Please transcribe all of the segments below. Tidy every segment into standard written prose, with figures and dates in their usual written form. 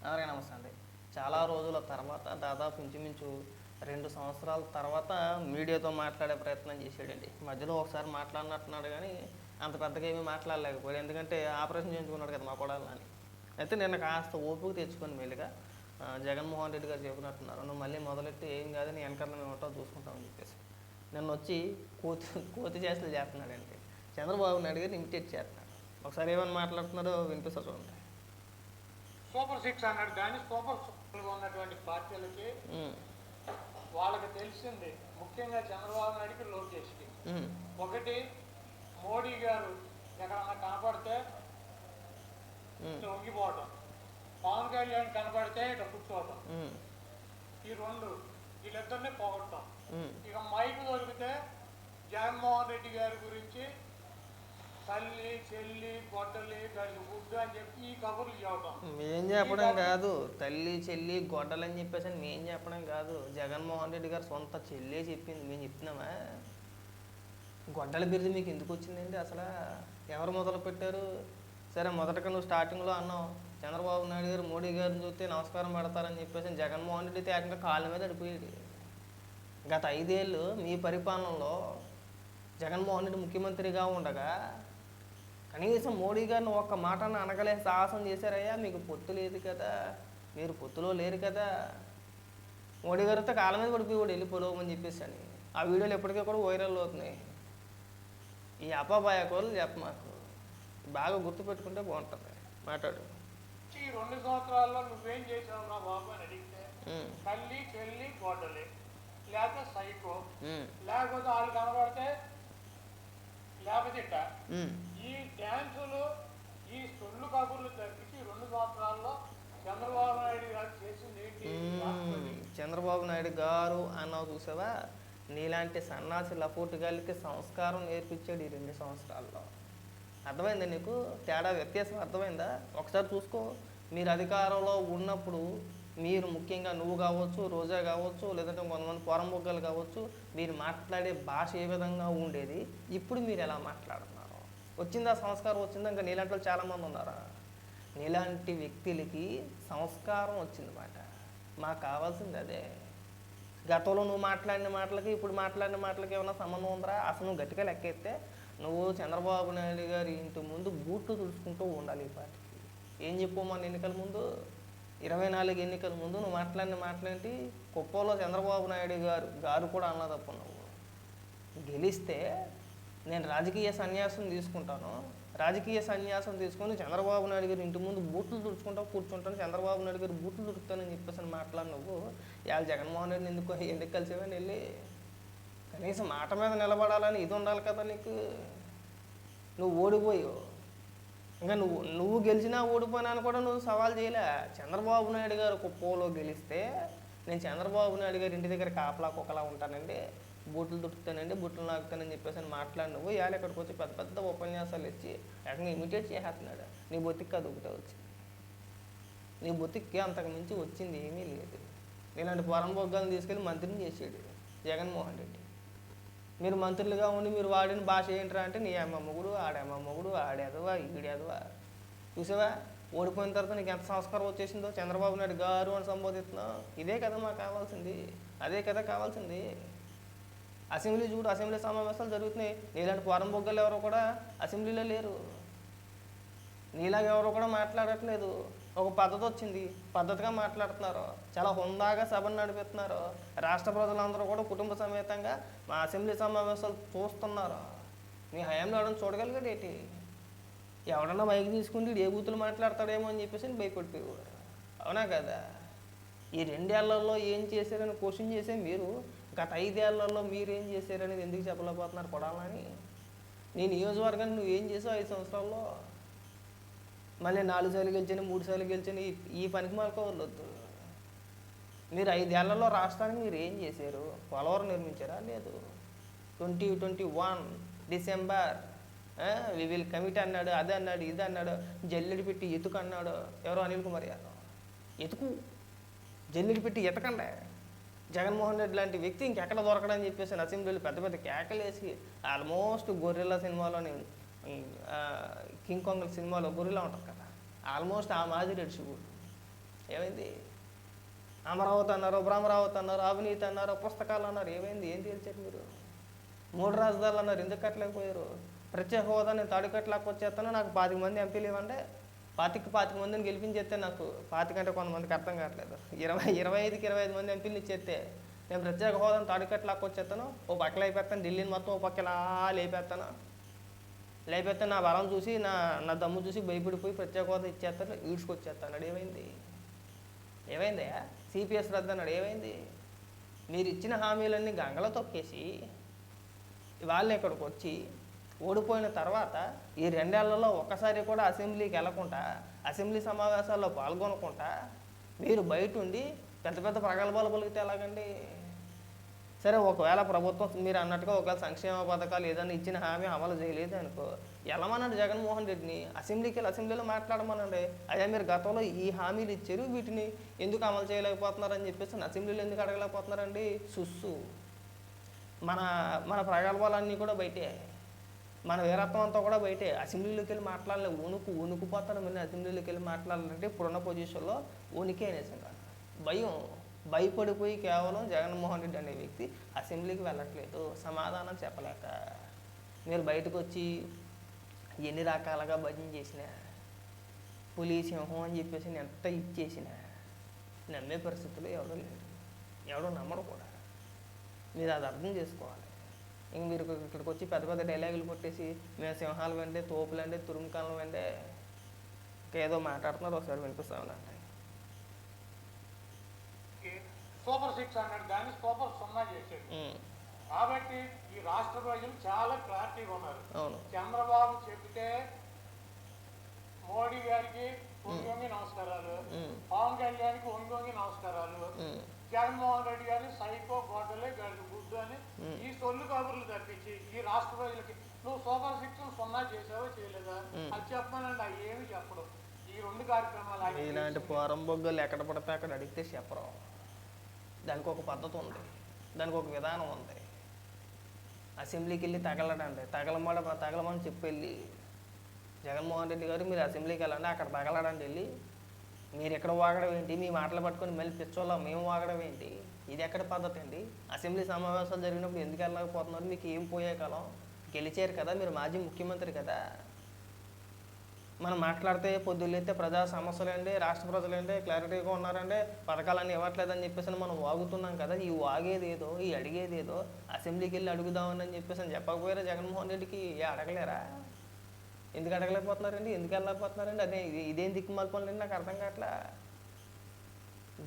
అందరికీ నమస్తే అండి. చాలా రోజుల తర్వాత దాదాపు ఇంచుమించు 2 సంవత్సరాల తర్వాత మీడియాతో మాట్లాడే ప్రయత్నం చేశాడండి. మధ్యలో ఒకసారి మాట్లాడినట్టున్నాడు కానీ అంత పెద్దగా ఏమీ మాట్లాడలేకపోయాడు. ఎందుకంటే ఆపరేషన్ చేయించుకున్నాడు కదా మా కొడాలని. అయితే నిన్న కాస్త ఓపిక తెచ్చుకొని మెల్లిగా జగన్మోహన్ రెడ్డి గారు చెప్పినట్టున్నారు, నువ్వు మళ్ళీ మొదలెట్టి ఏం కాదు నీ వెనకాల మేము ఉంటావు చూసుకుంటామని చెప్పేసి నిన్న వచ్చి కోతి కోతి చేష్టలు చేస్తున్నాడండి. చంద్రబాబు నాయుడు గారిని ఇమిటేట్ చేస్తున్నాడు. ఒకసారి ఏమని మాట్లాడుతున్నాడో వినిపిస్తా చూడండి. సూపర్ సిక్స్ అన్నాడు కానీ సూపర్ సిక్స్గా ఉన్నటువంటి పార్టీలకి వాళ్ళకి తెలిసింది, ముఖ్యంగా చంద్రబాబు నాయుడికి లోకేష్కి. ఒకటి, మోడీ గారు ఎక్కడన్నా కనపడితే ఇట్లా వంగిపోవటం, పవన్ కళ్యాణ్ కనపడితే ఇట్లా కూర్చోవటం. ఈ రెండు వీళ్ళిద్దరినీ పోగొట్టడం. ఇక మైక్ దొరికితే జగన్మోహన్ రెడ్డి గారి గురించి తల్లి చెల్లి గొడ్డలి గడి గుడ్డు అని చెప్పి ఈ కబుర్లు చెప్పడం. మేం చెప్పడం కాదు, తల్లి చెల్లి గొడ్డలు అని చెప్పేసి మేం చెప్పడం కాదు, జగన్మోహన్ రెడ్డి గారు సొంత చెల్లి చెప్పింది. మేము చెప్తున్నామా? గొడ్డల బిరుదు మీకు ఎందుకు వచ్చిందండి? అసలు ఎవరు మొదలు పెట్టారు? సరే, మొదటగా నువ్వు స్టార్టింగ్లో అన్నావు చంద్రబాబు నాయుడు గారు మోడీ గారిని చూస్తే నమస్కారం పెడతారని చెప్పేసి. జగన్మోహన్ రెడ్డి ఏకంగా కాళ్ళ మీద అడిపోయాడు. గత 5 ఏళ్ళు మీ పరిపాలనలో జగన్మోహన్ రెడ్డి ముఖ్యమంత్రిగా ఉండగా కనీసం మోడీ గారిని ఒక్క మాటను అనగలే సాహసం చేశారయ్యా. మీకు పొత్తు లేదు కదా, మీరు పొత్తులో లేరు కదా. మోడీ గారితో కాళ్ళ మీద పడిపోయి వెళ్ళిపోలేమని చెప్పేసి అని ఆ వీడియోలు ఎప్పటికీ కూడా వైరల్ అవుతున్నాయి. ఈ అపాబాయకోలు చెప్ప మాకు బాగా గుర్తుపెట్టుకుంటే బాగుంటుంది. మాట్లాడు. ఈ 2 సంవత్సరాల్లో నువ్వేం చేసావు నా బాబు అని అడిగితే తల్లి చెల్లి గొడ్డలి, లేకపోతే సైకో, లేకపోతే వాళ్ళు కనబడితే లేకపోతే ఇట్ట. ఈ డ్యాన్సులు ఈ సొల్లు కబుర్లు తప్పించి 2 సంవత్సరాల్లో చంద్రబాబు నాయుడు గారు చేసింది ఏంటి? చంద్రబాబు నాయుడు గారు అన్నావు చూసావా, నీలాంటి సన్నాసి లపోటుగాళ్ళకి సంస్కారం నేర్పించాడు ఈ 2 సంవత్సరాల్లో. అర్థమైందా నీకు? తేడా వ్యత్యాసం అర్థమైందా? ఒకసారి చూసుకో. మీరు అధికారంలో ఉన్నప్పుడు మీరు ముఖ్యంగా నువ్వు కావచ్చు, రోజా కావచ్చు, లేదంటే కొంతమంది పొరంబొగ్గలు కావచ్చు, మీరు మాట్లాడే భాష ఏ విధంగా ఉండేది, ఇప్పుడు మీరు ఎలా మాట్లాడుతున్నారు? వచ్చిందా సంస్కారం? వచ్చిందా? ఇంకా నీలాంటి వాళ్ళు చాలామంది ఉన్నారా? నీలాంటి వ్యక్తులకి సంస్కారం వచ్చిందన్నమాట. మాకు కావాల్సింది అదే. గతంలో నువ్వు మాట్లాడిన మాటలకి ఇప్పుడు మాట్లాడిన మాటలకి ఏమైనా సంబంధం ఉందరా? అసలు నువ్వు గట్టిగా లెక్కెత్తే నువ్వు చంద్రబాబు నాయుడు గారి ఇంటి ముందు బూట్లు తుడుచుకుంటూ ఉండాలి. ఈ పార్టీకి ఏం చెప్పు, మన ఎన్నికల ముందు 24 ఎన్నికల ముందు నువ్వు మాట్లాడిన మాటలేంటి? కుప్పంలో చంద్రబాబు నాయుడు గారు కూడా అన్నా తప్ప, నువ్వు గెలిస్తే నేను రాజకీయ సన్యాసం తీసుకుంటాను, రాజకీయ సన్యాసం తీసుకొని చంద్రబాబు నాయుడు గారి ఇంటి ముందు బూట్లు తుడుచుకుంటా కూర్చుంటాను, చంద్రబాబు నాయుడు గారు బూట్లు తుడుతానని చెప్పేసి మాట్లాడి నువ్వు ఇవాళ జగన్మోహన్ రెడ్డిని ఎందుకు కలిసేవని వెళ్ళి కనీసం మాట మీద నిలబడాలని ఇది ఉండాలి కదా నీకు. నువ్వు ఓడిపోయావు. ఇంకా నువ్వు గెలిచినా ఓడిపోయినా కూడా నువ్వు సవాల్ చేయలే. చంద్రబాబు నాయుడు గారు కుప్పంలో గెలిస్తే నేను చంద్రబాబు నాయుడు గారి ఇంటి దగ్గర కాపలా కుక్కలా ఉంటానండి, బూట్లు తుడుతానండి, బూట్లు నాకుతానని చెప్పేసి అని మాట్లాడి నువ్వు ఇవాళ ఇక్కడికి వచ్చి పెద్ద పెద్ద ఉపన్యాసాలు ఇచ్చి ఏకంగా ఇమిటేట్ చేసేస్తున్నాడు. నీ బొత్తికి అది ఒకటే వచ్చింది. నీ బొత్తికి అంతకు మించి వచ్చింది ఏమీ లేదు. ఇలాంటి పొరంబొగ్గాలను తీసుకెళ్ళి మంత్రిని చేసాడు జగన్మోహన్ రెడ్డి. మీరు మంత్రులుగా ఉండి మీరు వాడిన భాష ఏంటరా అంటే నీ అమ్మ మొగుడు, ఆడమ్మ మొగుడు, ఆడేదవా ఈడేదవా. చూసావా, ఓడిపోయిన తర్వాత నీకు ఎంత సంస్కారం వచ్చేసిందో, చంద్రబాబు నాయుడు గారు అని సంబోధిస్తున్నావు. ఇదే కదా మాకు కావాల్సింది, అదే కదా కావాల్సింది. అసెంబ్లీ చూడు, అసెంబ్లీ సమావేశాలు జరుగుతున్నాయి. నీలాంటి పొరంబొగ్గలు ఎవరో కూడా అసెంబ్లీలో లేరు, నీలాగా ఎవరో కూడా మాట్లాడట్లేదు. ఒక పద్ధతి వచ్చింది, పద్ధతిగా మాట్లాడుతున్నారు, చాలా హుందాగా సభను నడిపిస్తున్నారు. రాష్ట్ర ప్రజలందరూ కూడా కుటుంబ సమేతంగా మా అసెంబ్లీ సమావేశాలు చూస్తున్నారు. నీ హయాంలో ఎవడన్నా చూడగలిగాడు ఏంటి? ఎవడన్నా మైకి తీసుకుంటే ఏ బూతులు మాట్లాడతాడేమో అని చెప్పేసి భయపడిపోయేవాడు. అవునా కదా? ఈ 2 ఏళ్లలో ఏం చేశారని క్వశ్చన్ చేసే మీరు గత 5 ఏళ్లలో మీరు ఏం చేశారనేది ఎందుకు చెప్పలేకపోతున్నారు కొడాలని? నీ నియోజకవర్గాన్ని నువ్వు ఏం చేసావు 5 సంవత్సరాల్లో? మళ్ళీ 4 సార్లు గెలిచాను, 3 సార్లు గెలిచాను, ఈ పనికి మాల్కోవద్దు. మీరు 5 ఏళ్లలో రాష్ట్రానికి మీరు ఏం చేశారు? పోలవరం నిర్మించారా? లేదు. 2021 డిసెంబర్ వి విల్ కమిట్ అన్నాడు, అది అన్నాడు, ఇది అన్నాడు, జల్లెడి పెట్టి ఎతుకు అన్నాడు. ఎవరో అనిల్ కుమార్ యాదవ్. ఎతుకు, జల్లెడి పెట్టి ఎతకండి. జగన్మోహన్ రెడ్డి లాంటి వ్యక్తి ఇంకెక్కడ దొరకడని చెప్పేసి అసెంబ్లీలో పెద్ద పెద్ద కేకలేసి ఆల్మోస్ట్ గొర్రెల సినిమాలోని కింగ్ కాంగ్ సినిమాలో గొర్రెలా ఉంటుంది కదా, ఆల్మోస్ట్ ఆ మాదిరి రెడ్షిపోడు. ఏమైంది? అమరావతి అన్నారు, భ్రమరావతి అన్నారు, అవినీతి అన్నారు, పుస్తకాలు అన్నారు. ఏమైంది? ఏం తేల్చారు మీరు? 3 రాజధానులు అన్నారు, ఎందుకు కట్టలేకపోయారు? ప్రత్యేక హోదా నేను తాడుకట్టలేక వచ్చేస్తాను, నాకు 25 మంది ఎంపీలు ఇవ్వండి, 25 మందిని గెలిపించేస్తే, నాకు 25 అంటే కొంతమందికి అర్థం కావట్లేదు, 25కి 25 మంది ఎంపీలు ఇచ్చేస్తే నేను ప్రత్యేక హోదాను తాడుకట్టలేక వచ్చేస్తాను, ఓ పక్కన లేపేస్తాను, ఢిల్లీని మొత్తం ఓ పక్క ఇలా లేపేస్తే నా బలం చూసి నా దమ్ము చూసి భయపడిపోయి ప్రత్యేక హోదా ఇచ్చేస్తాను, ఈడ్చుకొచ్చేస్తాను. ఏమైంది? సిపిఎస్ రద్దు అన్నాడు. ఏమైంది? మీరు ఇచ్చిన హామీలన్నీ గంగలో తొక్కేసి వాళ్ళని ఇక్కడికి వచ్చి ఓడిపోయిన తర్వాత ఈ 2 ఏళ్లలో ఒక్కసారి కూడా అసెంబ్లీకి వెళ్ళకుండా, అసెంబ్లీ సమావేశాల్లో పాల్గొనకుండా మీరు బయట ఉండి పెద్ద పెద్ద ప్రగల్భాలు పలికితే ఎలాగండి? సరే, ఒకవేళ ప్రభుత్వం మీరు అన్నట్టుగా ఒకవేళ సంక్షేమ పథకాలు ఏదైనా ఇచ్చిన హామీ అమలు చేయలేదు అనుకో, వెళ్ళమనండి జగన్మోహన్ రెడ్డిని, అసెంబ్లీలో మాట్లాడమనండి. అదే మీరు గతంలో ఈ హామీలు ఇచ్చారు, వీటిని ఎందుకు అమలు చేయలేకపోతున్నారని చెప్పేసి అసెంబ్లీలో ఎందుకు అడగలేకపోతున్నారండి? మన ప్రగల్భాలన్నీ కూడా బయటే, మన వీరత్వం అంతా కూడా బయటే. అసెంబ్లీలోకి వెళ్ళి మాట్లాడలేదు, వణుకుపోతాను. మీరు అసెంబ్లీలోకి వెళ్ళి మాట్లాడాలంటే ఇప్పుడున్న పొజిషన్లో వణికే నిజంగా భయపడిపోయి కేవలం జగన్మోహన్ రెడ్డి అనే వ్యక్తి అసెంబ్లీకి వెళ్ళట్లేదు, సమాధానం చెప్పలేక. మీరు బయటకు వచ్చి ఎన్ని రకాలుగా భజన చేసినా, పులి సింహం అని చెప్పేసి ఎంత ఇచ్చేసినా నమ్మే పరిస్థితుల్లో ఎవడో లేడు, ఎవడో నమ్మడు కూడా. మీరు అది అర్థం చేసుకోవాలి. ఇంక మీరు ఇక్కడికి వచ్చి పెద్ద పెద్ద డైలాగులు కొట్టేసి మేము సింహాలు వెంటే, తోపులు అంటే, తురుముకాలం వెంటే ఏదో మాట్లాడుతున్నారు, ఒకసారి వినిపిస్తామంటే సూపర్ 6 అన్నాడు, దాన్ని సూపర్ 0 చేశాడు. కాబట్టి ఈ రాష్ట్ర ప్రజలు చాలా క్లారిటీగా ఉన్నారు. చంద్రబాబు చెబితే మోడీ గారికి వంగి నమస్కారాలు, పవన్ కళ్యాణ్కి వంగి నమస్కారాలు, జగన్మోహన్ రెడ్డి గారిని సైకో గోడలే గడి గుడ్డు అని ఈ సొల్లు కబుర్లు తప్పించి ఈ రాష్ట్ర ప్రజలకి నువ్వు సూపర్ 6 0 చేసావో చేయలేదా అది చెప్పానండి. అవి ఏమి చెప్పడం. ఈ 2 కార్యక్రమాలు ఇలాంటి పోరం బొగ్గలు ఎక్కడ పడితే అక్కడ అడిగితే చెప్పరు. దానికి ఒక పద్ధతి ఉంది, దానికి ఒక విధానం ఉంది. అసెంబ్లీకి వెళ్ళి తగలమని చెప్పి వెళ్ళి, జగన్మోహన్ రెడ్డి గారు మీరు అసెంబ్లీకి వెళ్ళండి, అక్కడ తగలడానికి వెళ్ళి మీరు ఎక్కడ వాగడం ఏంటి? మీ మాటలు పట్టుకొని మళ్ళీ పిచ్చోళ్ళ మేము వాగడం ఏంటి? ఇది ఎక్కడ పద్ధతి అండి? అసెంబ్లీ సమావేశాలు జరిగినప్పుడు ఎందుకు వెళ్ళకపోతున్నారు? మీకు ఏం పోయే కాలం? గెలిచారు కదా, మీరు మాజీ ముఖ్యమంత్రి కదా. మనం మాట్లాడితే పొద్దున్నైతే ప్రజా సమస్యలండి, రాష్ట్ర ప్రజలండి క్లారిటీగా ఉన్నారండి, పథకాలన్నీ ఇవ్వట్లేదని చెప్పేసి మనం వాగుతున్నాం కదా. ఈ వాగేదేదో, ఈ అడిగేదేదో అసెంబ్లీకి వెళ్ళి అడుగుదామని చెప్పేసి చెప్పకపోయారా జగన్మోహన్ రెడ్డికి? అడగలేరా? ఎందుకు అడగలేకపోతున్నారండి? ఎందుకు వెళ్ళలేకపోతున్నారండి? అదే ఇదేం దిక్కుమాల పనులండి, నాకు అర్థం కావట్లా.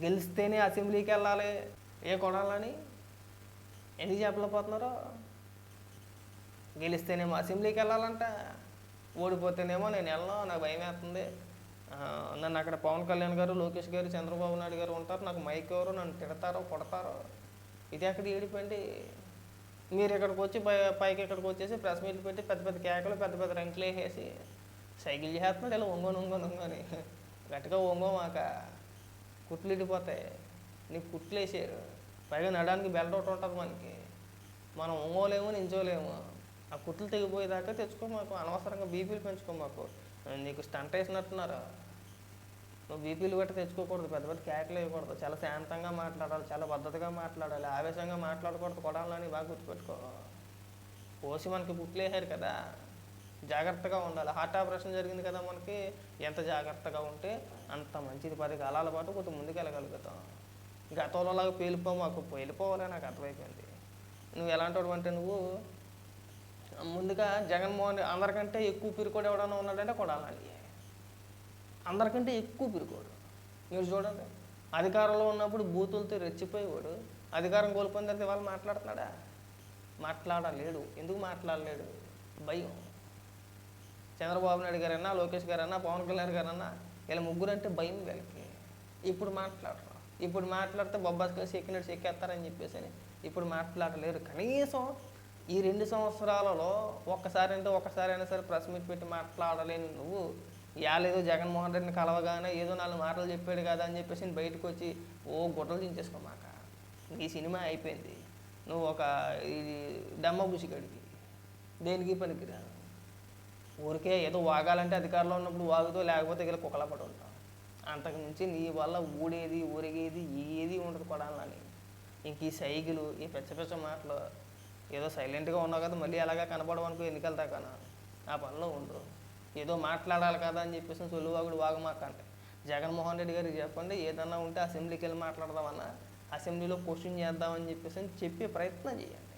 గెలిస్తేనే అసెంబ్లీకి వెళ్ళాలి ఏ కొడాలని ఎందుకు చెప్పలేకపోతున్నారో? గెలిస్తేనేమో అసెంబ్లీకి వెళ్ళాలంట, ఓడిపోతేనేమో నేను వెళ్ళను, నాకు భయం వేస్తుంది, నన్ను అక్కడ పవన్ కళ్యాణ్ గారు, లోకేష్ గారు, చంద్రబాబు నాయుడు గారు ఉంటారు, నాకు మైక్ ఎవరు, నన్ను తిడతారో కొడతారో. ఇది ఎక్కడ ఏడిపోయింది? మీరు ఇక్కడికి వచ్చి పైకి ఇక్కడికి వచ్చేసి ప్రెస్ మీట్లు పెట్టి పెద్ద పెద్ద కేకలు, పెద్ద పెద్ద రంకులు వేసేసి సైకిల్ చేస్తున్నాడు ఇలా ఒంగోని గట్టిగా మాక కుట్లు ఇడిపోతాయి. నీకు కుట్లు వేసారు, పైగా నడడానికి బెల్ట్ ఒకటి ఉంటుంది మనకి, మనం ఒంగోలేము నించోలేము. ఆ కుట్లు తెగిపోయేదాకా తెచ్చుకోమాకు, అనవసరంగా బీపీలు పెంచుకోమాకు. నీకు స్టంట్ వేసినట్టున్నారు, నువ్వు బీపీలు బట్టి తెచ్చుకోకూడదు, పెద్ద పెద్ద కేకలు వేయకూడదు, చాలా శాంతంగా మాట్లాడాలి, చాలా పద్ధతిగా మాట్లాడాలి, ఆవేశంగా మాట్లాడకూడదు. కొడాలని బాగా గుర్తుపెట్టుకో. పోసి మనకి కుట్లు వేసారు కదా, జాగ్రత్తగా ఉండాలి. హార్ట్ ఆపరేషన్ జరిగింది కదా మనకి, ఎంత జాగ్రత్తగా ఉంటే అంత మంచిది. 10 కాలాల పాటు కొంచెం ముందుకు వెళ్ళగలుగుతాం. గతంలోలాగా పేలిపోవాలని నాకు అర్థమైపోయింది. నువ్వు ఎలాంటి వాడు అంటే, నువ్వు ముందుగా జగన్మోహన్ అందరికంటే ఎక్కువ పిరుకోడు ఎవడన్నా ఉన్నాడంటే కొడాలని, అందరికంటే ఎక్కువ పిరుకోడు. మీరు చూడండి, అధికారంలో ఉన్నప్పుడు బూతులతో రెచ్చిపోయేవాడు, అధికారం కోల్పోయిన తర్వాత వాళ్ళు మాట్లాడుతున్నాడా? మాట్లాడలేడు. ఎందుకు మాట్లాడలేడు? భయం. చంద్రబాబు నాయుడు గారన్నా, లోకేష్ గారన్నా, పవన్ కళ్యాణ్ గారన్నా, వీళ్ళ ముగ్గురంటే భయం వీళ్ళకి. ఇప్పుడు మాట్లాడితే బొబ్బాస్ ఎక్కినట్టు ఎక్కేస్తారని చెప్పేసి ఇప్పుడు మాట్లాడలేరు. కనీసం ఈ 2 సంవత్సరాలలో ఒక్కసారైనా సరే ప్రెస్ మీట్ పెట్టి మాట్లాడలేని నువ్వు ఏదో జగన్మోహన్ రెడ్డిని కలవగానే ఏదో 4 మాటలు చెప్పాడు కదా అని చెప్పేసి బయటకు వచ్చి గుట్టలు దించేసుకోమాక. నీ సినిమా అయిపోయింది. నువ్వు ఒక డమ్మ బుసిగడికి దేనికి పనికిరాదు. ఊరికే ఏదో వాగాలంటే అధికారంలో ఉన్నప్పుడు వాగుతూ, లేకపోతే ఇలా కుక్కలా పడి ఉంటావు. అంతకు మించి నీ వల్ల ఊడేది ఊరిగేది ఏది ఉండదు కొడాలని. ఇంక ఈ సైకిలు ఈ పెచ్చ పెచ్చ మాటలు ఏదో సైలెంట్గా ఉన్నావు కదా, మళ్ళీ ఎలాగా కనపడవనుకో ఎన్నికల దాకా ఆ పనిలో ఉండు. ఏదో మాట్లాడాలి కదా అని చెప్పేసి సొల్లువాగుడు వాగమాకంటే. జగన్మోహన్ రెడ్డి గారికి చెప్పండి, ఏదన్నా ఉంటే అసెంబ్లీకి వెళ్ళి మాట్లాడదామన్నా, అసెంబ్లీలో క్వశ్చన్ చేద్దామని చెప్పేసి చెప్పే ప్రయత్నం చేయండి.